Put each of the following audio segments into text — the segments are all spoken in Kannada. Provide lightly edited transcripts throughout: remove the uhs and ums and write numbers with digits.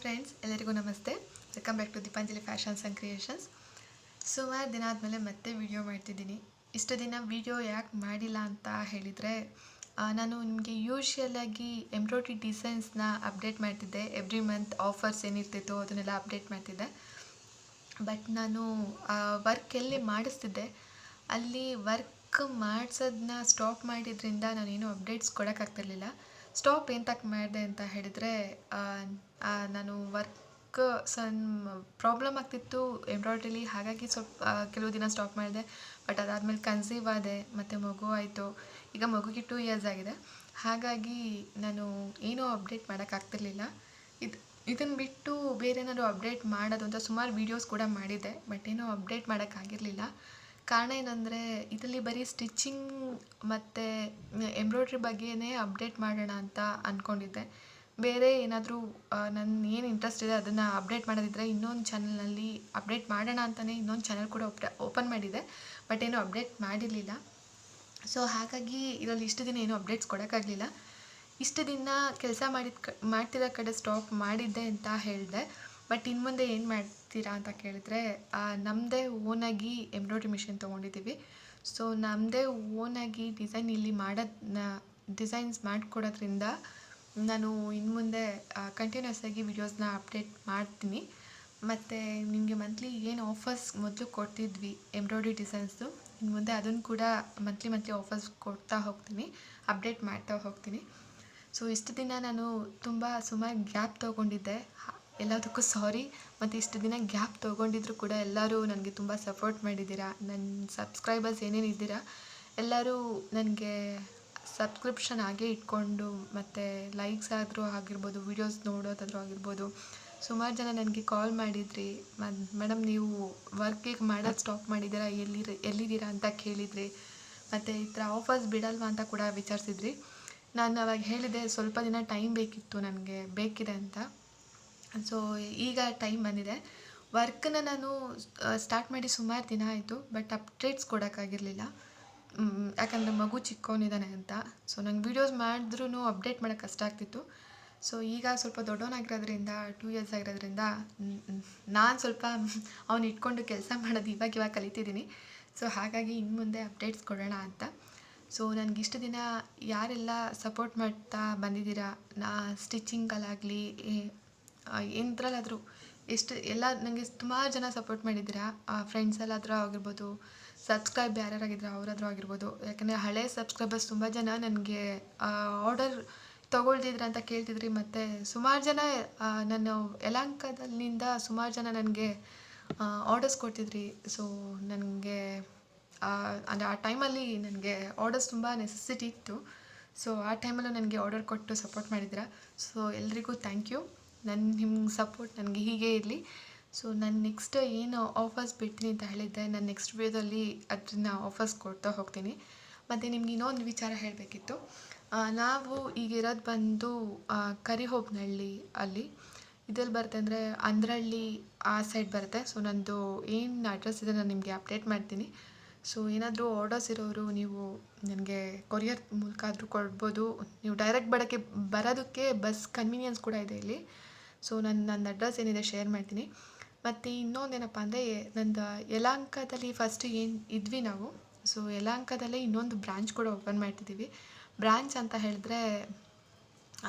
ಫ್ರೆಂಡ್ಸ್, ಎಲ್ಲರಿಗೂ ನಮಸ್ತೆ. Welcome back to Deepanjali fashions and creations. ಸುಮಾರು ದಿನ ಆದಮೇಲೆ ಮತ್ತೆ ವಿಡಿಯೋ ಮಾಡ್ತಿದ್ದೀನಿ. ಇಷ್ಟು ದಿನ ವಿಡಿಯೋ ಯಾಕೆ ಮಾಡಿಲ್ಲ ಅಂತ ಹೇಳಿದರೆ, ನಾನು ನಿಮಗೆ ಯೂಶ್ವಲಾಗಿ ಎಂಬ್ರಾಯ್ಡ್ರಿ ಡಿಸೈನ್ಸ್ನ ಅಪ್ಡೇಟ್ ಮಾಡ್ತಿದ್ದೆ. ಎವ್ರಿ ಮಂತ್ ಆಫರ್ಸ್ ಏನಿರ್ತಿತ್ತೋ ಅದನ್ನೆಲ್ಲ ಅಪ್ಡೇಟ್ ಮಾಡ್ತಿದ್ದೆ. ಬಟ್ ನಾನು ವರ್ಕ್ ಎಲ್ಲಿ ಮಾಡಿಸ್ತಿದ್ದೆ ಅಲ್ಲಿ ವರ್ಕ್ ಮಾಡಿಸೋದನ್ನ ಸ್ಟಾಪ್ ಮಾಡಿದ್ರಿಂದ ನಾನೇನು ಅಪ್ಡೇಟ್ಸ್ ಕೊಡೋಕ್ಕಾಗ್ತಿರ್ಲಿಲ್ಲ. ಸ್ಟಾಪ್ ಎಂತಕ್ಕೆ ಮಾಡಿದೆ ಅಂತ ಹೇಳಿದರೆ, ನಾನು ವರ್ಕ್ ಪ್ರಾಬ್ಲಮ್ ಆಗ್ತಿತ್ತು ಎಂಬ್ರಾಯ್ಡ್ರಿಲಿ. ಹಾಗಾಗಿ ಸ್ವಲ್ಪ ಕೆಲವು ದಿನ ಸ್ಟಾಪ್ ಮಾಡಿದೆ. ಬಟ್ ಅದಾದಮೇಲೆ ಕನ್ಸೀವ್ ಆದೆ ಮತ್ತು ಮಗು ಆಯಿತು. ಈಗ ಮಗುಗೆ 2 ಇಯರ್ಸ್ ಆಗಿದೆ. ಹಾಗಾಗಿ ನಾನು ಏನೂ ಅಪ್ಡೇಟ್ ಮಾಡೋಕ್ಕಾಗ್ತಿರ್ಲಿಲ್ಲ. ಇದನ್ನು ಬಿಟ್ಟು ಬೇರೆ ಏನಾದರೂ ಅಪ್ಡೇಟ್ ಮಾಡೋದು ಅಂತ ಸುಮಾರು ವೀಡಿಯೋಸ್ ಕೂಡ ಮಾಡಿದ್ದೆ. ಬಟ್ ಏನೂ ಅಪ್ಡೇಟ್ ಮಾಡೋಕ್ಕಾಗಿರಲಿಲ್ಲ. ಕಾರಣ ಏನಂದರೆ, ಇದರಲ್ಲಿ ಬರೀ ಸ್ಟಿಚಿಂಗ್ ಮತ್ತು ಎಂಬ್ರಾಯ್ಡ್ರಿ ಬಗ್ಗೆನೇ ಅಪ್ಡೇಟ್ ಮಾಡೋಣ ಅಂತ ಅಂದ್ಕೊಂಡಿದ್ದೆ. ಬೇರೆ ಏನಾದರೂ ನನ್ನ ಏನು ಇಂಟ್ರೆಸ್ಟ್ ಇದೆ ಅದನ್ನು ಅಪ್ಡೇಟ್ ಮಾಡೋದಿದ್ದರೆ ಇನ್ನೊಂದು ಚಾನಲ್ನಲ್ಲಿ ಅಪ್ಡೇಟ್ ಮಾಡೋಣ ಅಂತಲೇ ಇನ್ನೊಂದು ಚಾನಲ್ ಕೂಡ ಓಪನ್ ಮಾಡಿದ್ದೆ. ಬಟ್ ಏನೂ ಅಪ್ಡೇಟ್ ಮಾಡಿರಲಿಲ್ಲ. ಸೊ ಹಾಗಾಗಿ ಇದರಲ್ಲಿ ಇಷ್ಟು ದಿನ ಏನೂ ಅಪ್ಡೇಟ್ಸ್ ಕೊಡೋಕ್ಕಾಗಲಿಲ್ಲ. ಇಷ್ಟು ದಿನ ಕೆಲಸ ಮಾಡ್ತಿರೋ ಕಡೆ ಸ್ಟಾಪ್ ಮಾಡಿದ್ದೆ ಅಂತ ಹೇಳಿದೆ. ಬಟ್ ಇನ್ನು ಮುಂದೆ ಏನು ಮಾಡ್ತೀರಾ ಅಂತ ಕೇಳಿದ್ರೆ, ನಮ್ಮದೇ ಓನಾಗಿ ಎಂಬ್ರಾಯ್ಡ್ರಿ ಮಿಷಿನ್ ತೊಗೊಂಡಿದ್ದೀವಿ. ಸೊ ನಮ್ಮದೇ ಓನಾಗಿ ಡಿಸೈನ್ಸ್ ಮಾಡಿಕೊಡೋದ್ರಿಂದ ನಾನು ಇನ್ನು ಮುಂದೆ ಕಂಟಿನ್ಯೂಸ್ ಆಗಿ ವೀಡಿಯೋಸ್ನ ಅಪ್ಡೇಟ್ ಮಾಡ್ತೀನಿ. ಮತ್ತು ನಿಮಗೆ ಮಂತ್ಲಿ ಏನು ಆಫರ್ಸ್ ಮೊದಲು ಕೊಡ್ತಿದ್ವಿ ಎಂಬ್ರಾಯ್ಡ್ರಿ ಡಿಸೈನ್ಸ್ದು, ಇನ್ನು ಮುಂದೆ ಅದನ್ನು ಕೂಡ ಮಂತ್ಲಿ ಆಫರ್ಸ್ ಕೊಡ್ತಾ ಹೋಗ್ತೀನಿ, ಅಪ್ಡೇಟ್ ಮಾಡ್ತಾ ಹೋಗ್ತೀನಿ. ಸೊ ಇಷ್ಟು ದಿನ ನಾನು ಸುಮಾರು ಗ್ಯಾಪ್ ತೊಗೊಂಡಿದ್ದೆ. ಎಲ್ಲದಕ್ಕೂ ಸಾರಿ. ಮತ್ತು ಇಷ್ಟು ದಿನ ಗ್ಯಾಪ್ ತೊಗೊಂಡಿದ್ರು ಕೂಡ ಎಲ್ಲರೂ ನನಗೆ ತುಂಬ ಸಪೋರ್ಟ್ ಮಾಡಿದ್ದೀರಾ. ನನ್ನ ಸಬ್ಸ್ಕ್ರೈಬರ್ಸ್ ಏನೇನು ಇದ್ದೀರಾ ಎಲ್ಲರೂ ನನಗೆ ಸಬ್ಸ್ಕ್ರಿಪ್ಷನ್ ಆಗೇ ಇಟ್ಕೊಂಡು, ಮತ್ತು ಲೈಕ್ಸ್ ಆದರೂ ಆಗಿರ್ಬೋದು, ವೀಡಿಯೋಸ್ ನೋಡೋದಾದರೂ ಆಗಿರ್ಬೋದು, ಸುಮಾರು ಜನ ನನಗೆ ಕಾಲ್ ಮಾಡಿದ್ರಿ. ಮೇಡಮ್, ನೀವು ವರ್ಕಿಗೆ ಮಾಡೋದು ಸ್ಟಾಪ್ ಮಾಡಿದ್ದೀರಾ, ಎಲ್ಲಿದ್ದೀರಾ ಅಂತ ಕೇಳಿದ್ರಿ. ಮತ್ತು ಈ ಥರ ಆಫರ್ಸ್ ಬಿಡಲ್ವಾ ಅಂತ ಕೂಡ ವಿಚಾರಿಸಿದ್ರಿ. ನಾನು ಅವಾಗ ಹೇಳಿದೆ, ಸ್ವಲ್ಪ ದಿನ ಟೈಮ್ ಬೇಕಿದೆ ಅಂತ. ಸೊ ಈಗ ಟೈಮ್ ಬಂದಿದೆ. ವರ್ಕನ್ನ ನಾನು ಸ್ಟಾರ್ಟ್ ಮಾಡಿ ಸುಮಾರು ದಿನ ಆಯಿತು. ಬಟ್ ಅಪ್ಡೇಟ್ಸ್ ಕೊಡೋಕ್ಕಾಗಿರಲಿಲ್ಲ, ಯಾಕಂದರೆ ಮಗು ಚಿಕ್ಕವನಿದ್ದಾನೆ ಅಂತ. ಸೊ ನಂಗೆ ವೀಡಿಯೋಸ್ ಮಾಡಿದ್ರೂ ಅಪ್ಡೇಟ್ ಮಾಡೋಕ್ಕೆ ಕಷ್ಟ ಆಗ್ತಿತ್ತು. ಸೊ ಈಗ ಸ್ವಲ್ಪ ದೊಡ್ಡವನಾಗಿರೋದ್ರಿಂದ, 2 ಇಯರ್ಸ್ ಆಗಿರೋದ್ರಿಂದ ನಾನು ಸ್ವಲ್ಪ ಅವ್ನು ಇಟ್ಕೊಂಡು ಕೆಲಸ ಮಾಡೋದು ಇವಾಗ ಕಲಿತಿದ್ದೀನಿ. ಸೊ ಹಾಗಾಗಿ ಇನ್ನು ಮುಂದೆ ಅಪ್ಡೇಟ್ಸ್ ಕೊಡೋಣ ಅಂತ. ಸೊ ನನಗಿಷ್ಟು ದಿನ ಯಾರೆಲ್ಲ ಸಪೋರ್ಟ್ ಮಾಡ್ತಾ ಬಂದಿದ್ದೀರಾ, ಸ್ಟಿಚಿಂಗಲ್ಲಾಗಲಿ ಎಂಥರಲ್ಲಾದರೂ ಎಲ್ಲ ನನಗೆ ಸುಮಾರು ಜನ ಸಪೋರ್ಟ್ ಮಾಡಿದ್ದೀರಾ. ಫ್ರೆಂಡ್ಸಲ್ಲಾದರೂ ಆಗಿರ್ಬೋದು, ಸಬ್ಸ್ಕ್ರೈಬ್ ಯಾರ್ಯಾರಾಗಿದ್ದೀರಾ ಅವರಾದರೂ ಆಗಿರ್ಬೋದು. ಯಾಕಂದರೆ ಹಳೆ ಸಬ್ಸ್ಕ್ರೈಬರ್ಸ್ ತುಂಬ ಜನ ನನಗೆ ಆರ್ಡರ್ ತೊಗೊಳ್ತಿದ್ರ ಅಂತ ಕೇಳ್ತಿದ್ರಿ. ಮತ್ತು ಸುಮಾರು ಜನ ನನ್ನ ಯಲಹಂಕದಲ್ಲಿಂದ ಸುಮಾರು ಜನ ನನಗೆ ಆರ್ಡರ್ಸ್ ಕೊಡ್ತಿದ್ರಿ. ಸೊ ನನಗೆ ಅಂದರೆ ಆ ಟೈಮಲ್ಲಿ ನನಗೆ ಆರ್ಡರ್ಸ್ ತುಂಬ ನೆಸೆಸಿಟಿ ಇತ್ತು. ಸೊ ಆ ಟೈಮಲ್ಲೂ ನನಗೆ ಆರ್ಡರ್ ಕೊಟ್ಟು ಸಪೋರ್ಟ್ ಮಾಡಿದ್ದೀರಾ. ಸೊ ಎಲ್ರಿಗೂ ಥ್ಯಾಂಕ್ ಯು. ನಿಮ್ಮ ಸಪೋರ್ಟ್ ನನಗೆ ಹೀಗೆ ಇರಲಿ. ಸೊ ನಾನು ನೆಕ್ಸ್ಟ್ ಏನು ಆಫರ್ಸ್ ಬಿಡ್ತೀನಿ ಅಂತ ಹೇಳಿದ್ದೆ, ನಾನು ನೆಕ್ಸ್ಟ್ ವೀಡಿಯೋದಲ್ಲಿ ಅದನ್ನ ಆಫರ್ಸ್ ಕೊಡ್ತಾ ಹೋಗ್ತೀನಿ. ಮತ್ತು ನಿಮ್ಗೆ ಇನ್ನೊಂದು ವಿಚಾರ ಹೇಳಬೇಕಿತ್ತು. ನಾವು ಈಗ ಇರೋದು ಬಂದು ಕರಿಹೋಬನಹಳ್ಳಿ ಅಲ್ಲಿ. ಇದರಲ್ಲಿ ಬರುತ್ತೆ ಅಂದರೆ ಅಂದ್ರಳ್ಳಿ ಆ ಸೈಡ್ ಬರುತ್ತೆ. ಸೊ ನಂದು ಏನು ಅಡ್ರೆಸ್ ಇದೆ ನಾನು ನಿಮಗೆ ಅಪ್ಡೇಟ್ ಮಾಡ್ತೀನಿ. ಸೊ ಏನಾದರೂ ಆರ್ಡರ್ಸ್ ಇರೋರು ನೀವು ನನಗೆ ಕೊರಿಯರ್ ಮೂಲಕ ಆದರೂ ಕೊಡ್ಬೋದು. ನೀವು ಡೈರೆಕ್ಟ್ ಬರೋದಕ್ಕೆ ಬಸ್ ಕನ್ವೀನಿಯನ್ಸ್ ಕೂಡ ಇದೆ ಇಲ್ಲಿ. ಸೊ ನನ್ನ ಅಡ್ರೆಸ್ ಏನಿದೆ ಶೇರ್ ಮಾಡ್ತೀನಿ. ಮತ್ತು ಇನ್ನೊಂದೇನಪ್ಪ ಅಂದರೆ, ನಂದು ಯಲಹಂಕದಲ್ಲಿ ಫಸ್ಟ್ ಏನು ಇದ್ವಿ ನಾವು. ಸೊ ಯಲಹಂಕದಲ್ಲೇ ಇನ್ನೊಂದು ಬ್ರಾಂಚ್ ಕೂಡ ಓಪನ್ ಮಾಡ್ತಿದ್ದೀವಿ. ಬ್ರಾಂಚ್ ಅಂತ ಹೇಳಿದ್ರೆ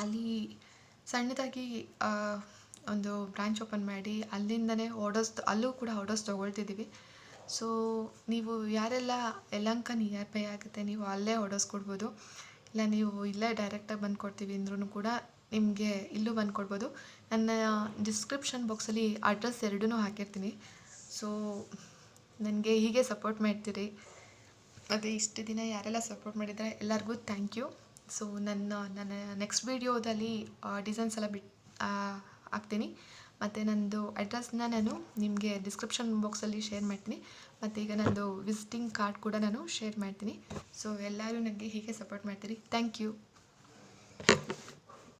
ಅಲ್ಲಿ ಸಣ್ಣದಾಗಿ ಒಂದು ಬ್ರಾಂಚ್ ಓಪನ್ ಮಾಡಿ ಅಲ್ಲಿಂದನೇ ಅಲ್ಲೂ ಕೂಡ ಆರ್ಡರ್ಸ್ ತೊಗೊಳ್ತಿದ್ದೀವಿ. ಸೊ ನೀವು ಯಾರೆಲ್ಲ ಯಲಹಂಕ ನಿಯರ್ ಬೈ ಆಗುತ್ತೆ, ನೀವು ಅಲ್ಲೇ ಆರ್ಡರ್ಸ್ ಕೊಡ್ಬೋದು. ಇಲ್ಲ ನೀವು ಇಲ್ಲೇ ಡೈರೆಕ್ಟಾಗಿ ಬಂದು ಕೊಡ್ತೀವಿ ಅಂದ್ರೂ ಕೂಡ ನಿಮಗೆ ಇಲ್ಲೂ ಬಂದು ಕೊಡ್ಬೋದು. ನನ್ನ ಡಿಸ್ಕ್ರಿಪ್ಷನ್ ಬಾಕ್ಸಲ್ಲಿ ಅಡ್ರೆಸ್ ಎರಡೂ ಹಾಕಿರ್ತೀನಿ. ಸೊ ನನಗೆ ಹೀಗೆ ಸಪೋರ್ಟ್ ಮಾಡ್ತೀರಿ. ಮತ್ತು ಇಷ್ಟು ದಿನ ಯಾರೆಲ್ಲ ಸಪೋರ್ಟ್ ಮಾಡಿದ್ದಾರೆ ಎಲ್ಲರಿಗೂ ಥ್ಯಾಂಕ್ ಯು. ಸೊ ನನ್ನ ನೆಕ್ಸ್ಟ್ ವೀಡಿಯೋದಲ್ಲಿ ಡಿಸೈನ್ಸ್ ಎಲ್ಲ ಹಾಕ್ತೀನಿ. ಮತ್ತು ನನ್ನದು ಅಡ್ರೆಸ್ನ ನಾನು ನಿಮಗೆ ಡಿಸ್ಕ್ರಿಪ್ಷನ್ ಬಾಕ್ಸಲ್ಲಿ ಶೇರ್ ಮಾಡ್ತೀನಿ. ಮತ್ತು ಈಗ ನನ್ನದು ವಿಸಿಟಿಂಗ್ ಕಾರ್ಡ್ ಕೂಡ ನಾನು ಶೇರ್ ಮಾಡ್ತೀನಿ. ಸೊ ಎಲ್ಲರೂ ನನಗೆ ಹೀಗೆ ಸಪೋರ್ಟ್ ಮಾಡ್ತೀರಿ. Thank you.